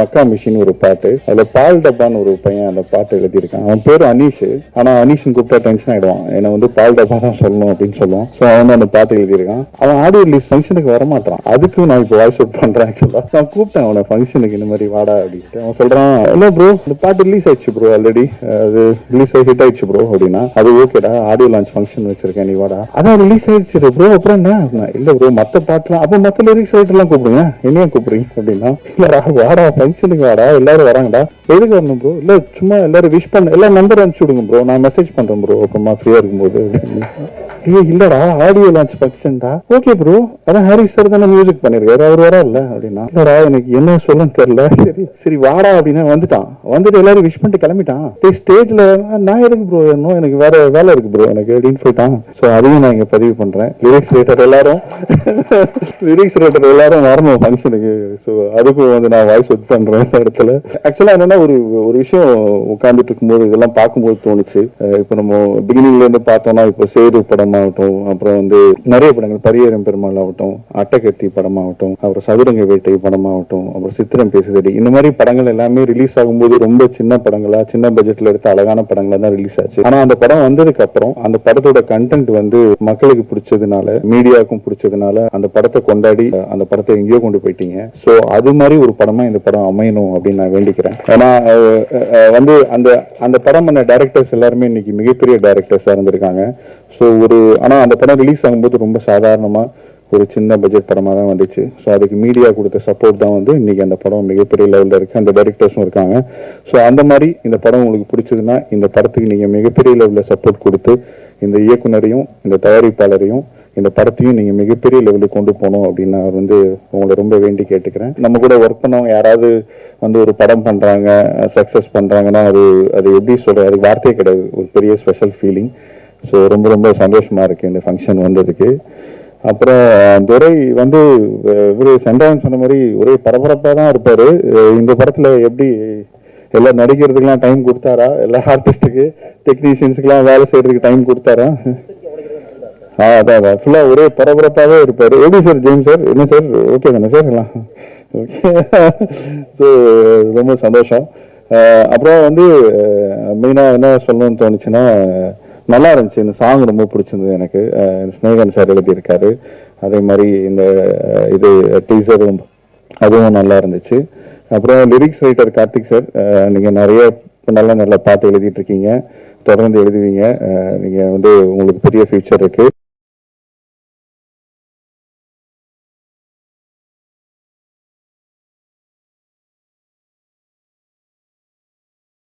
மக்கா machine ஒரு பாட்டு, அதுல பால் டப்பான்னு ஒரு பையன் அந்த பாட்டு எழுதியிருக்கான். அவன் பேரு அனீஷ். ஆனா அனீஷ்னு கூப்பிட்டா டென்ஷன் ஆயிடுவான். என்ன வந்து பால் டப்பா தான் சொல்லணும் அப்படின்னு சொல்லுவான். ஸோ அவன் அந்த பாட்டு எழுதியிருக்கான். அவன் ஆடியோ ரிலீஸ் ஃபங்க்ஷனுக்கு வரமாட்டான். அதுக்கு நான் இப்போ வாய்ஸ் அவுட் பண்றேன். ஆக்சுவலா நான் கூப்பிட்டேன் அவனை ஃபங்க்ஷனுக்கு, இந்த மாதிரி வாடா அப்படின்ட்டு. அவன் சொல்றான், இல்ல ப்ரோ இந்த பாட்டு ரிலீஸ் ஆயிடுச்சு ப்ரோ, ஆல்ரெடி அது ரிலீஸ் ஆகி ஹிட் ஆயிடுச்சு ப்ரோ அப்படின்னா. அது ஓகேடா, ஆடியோ லான்ச் ஃபங்க்ஷன் வச்சிருக்கேன், நீ வாடா. அதான் ரிலீஸ் ஆயிடுச்சு ப்ரோ, அப்புறம் என்ன? இல்ல ப்ரோ மத்த பாட்டுலாம், அப்ப மத்த லிரிக்ஸ் ரைட்டர் எல்லாம் கூப்பிடுங்க, என்னையா கூப்பிடுறீங்க அப்படின்னா. இல்லடா வாடா ஃபங்க்ஷனுக்கு வாடா, எல்லாரும் வராங்கடா. எதுக்கு வரணும் ப்ரோ? இல்ல சும்மா எல்லாரும் விஷ் பண்ண, எல்லாம் நம்பர் அனுப்பிச்சு விடுங்க ப்ரோ, நான் மெசேஜ் பண்றேன் ப்ரோ அப்புறமா ஃப்ரீயா இருக்கும்போது. இல்லடா ஆடியோ லான்ச் ஃபங்க்ஷன்டா. ஓகே ப்ரோ, அதான் ஹாரிஸ் சார் தானே மியூசிக் பண்ணிருக்காரு, அவர் வரா இல்ல அப்படின்னா. இல்லடா எனக்கு என்ன சொல்லன்னு தெரியல. சரி சரி வாடா அப்படின்னா வந்துட்டான். வந்துட்டு எல்லாரும் விஷ் பண்ணிட்டு கிளம்பிட்டான். ஸ்டேஜ்ல நான் எதுக்கு ப்ரோ வரணும், எனக்கு வேற வேலை இருக்கு ப்ரோ எனக்கு அப்படின்னு போயிட்டான். ஸோ அதையும் நான் இங்க பதிவு பண்றேன். லிரிக்ஸ் ரைட்டர் எல்லாரும் வரணும் ஃபங்க்ஷனுக்கு. ஸோ அதுக்கும் வந்து நான் வாய்ஸ் ஒர்க் பண்றேன் இந்த இடத்துல. ஆக்சுவலா என்னன்னா ஒரு விஷயம் உட்கார்ந்துட்டு இருக்கும்போது இதெல்லாம் பார்க்கும்போது தோணுச்சு. இப்போ நம்ம பிகினிங்ல இருந்து பார்த்தோம்னா, இப்போ சேது படமாகட்டும், அப்புறம் வந்து நிறைய படங்கள், பரியேறும் பெருமாள் ஆகட்டும், அட்டகத்தி படமாகட்டும், அப்புறம் சதுரங்க வேட்டை படமாகட்டும், அப்புறம் சித்திரம் பேசுதடி, இந்த மாதிரி படங்கள் எல்லாமே ரிலீஸ் ஆகும்போது ரொம்ப சின்ன படங்களா, சின்ன பட்ஜெட்ல எடுத்த அழகான படங்களா தான் ரிலீஸ் ஆச்சு. ஆனா அந்த படம் வந்ததுக்கு அப்புறம் அந்த படத்தோட கண்டென்ட் வந்து மக்களுக்கு பிடிச்சதுனால, மீடியாவுக்கும் பிடிச்சதுனால அந்த படத்தை கொண்டாடி அந்த படத்தை எங்கேயோ கொண்டு போயிட்டீங்க. சோ அது மாதிரி ஒரு படமா இந்த படம் அமையணும் அப்படின்னு நான் வேண்டிக்கிறேன். ஏன்னா வந்து அந்த படம் பண்ண டைரக்டர்ஸ் எல்லாருமே இன்னைக்கு மிகப்பெரிய டைரக்டர்ஸா இருந்திருக்காங்க. ஸோ ஆனா அந்த படம் ரிலீஸ் ஆகும்போது ரொம்ப சாதாரணமா ஒரு சின்ன பட்ஜெட் படமா தான் வந்துச்சு. ஸோ அதுக்கு மீடியா கொடுத்த சப்போர்ட் தான் வந்து இன்னைக்கு அந்த படம் மிகப்பெரிய லெவலில் இருக்கு. அந்த டைரக்டர்ஸும் இருக்காங்க. ஸோ அந்த மாதிரி இந்த படம் உங்களுக்கு பிடிச்சதுன்னா இந்த படத்துக்கு நீங்க மிகப்பெரிய லெவலில் சப்போர்ட் கொடுத்து இந்த இயக்குனரையும் இந்த தயாரிப்பாளரையும் இந்த படத்தையும் நீங்க மிகப்பெரிய லெவலுக்கு கொண்டு போகணும் அப்படின்னு நான் வந்து உங்களை ரொம்ப வேண்டி கேட்டுக்கிறேன். நம்ம கூட ஒர்க் பண்ணவங்க யாராவது வந்து ஒரு படம் பண்றாங்க, சக்சஸ் பண்றாங்கன்னா அது எப்படி சொல்ற, அதுக்கு வார்த்தையே கிடையாது. ஒரு பெரிய ஸ்பெஷல் ஃபீலிங். ஸோ ரொம்ப ரொம்ப சந்தோஷமா இருக்கு இந்த ஃபங்க்ஷன் வந்ததுக்கு. அப்புறம் துரை வந்து இவரு சென்றான் சொன்ன மாதிரி ஒரே பரபரப்பாக தான் இருப்பாரு. இந்த படத்துல எப்படி எல்லா நடிக்கிறதுக்கெல்லாம் டைம் கொடுத்தாரா, எல்லா ஆர்டிஸ்டுக்கு டெக்னீஷியன்ஸுக்கெல்லாம் வேலை செய்யறதுக்கு டைம் கொடுத்தாரா? அதான் ஃபுல்லா ஒரே பரபரப்பாகவே இருப்பாரு. எப்படி சார் ஜெயிம் சார், என்ன சார் ஓகே தானே சார் எல்லாம்? ஓகே. ஸோ ரொம்ப சந்தோஷம். அப்புறம் வந்து மெயினாக என்ன சொல்லணும்னு தோணுச்சுன்னா, நல்லா இருந்துச்சு இந்த சாங், ரொம்ப பிடிச்சிருந்தது எனக்கு. ஸ்னேகன் சார் எழுதியிருக்காரு. அதே மாதிரி இந்த இது டீசரும் அதுவும் நல்லா இருந்துச்சு. அப்புறம் லிரிக்ஸ் ரைட்டர் கார்த்திக் சார், நீங்கள் நிறைய நல்ல நல்ல பாட்டு எழுதிட்டு இருக்கீங்க, தொடர்ந்து எழுதுவீங்க. நீங்கள் வந்து உங்களுக்கு பெரிய ஃபியூச்சர் இருக்கு.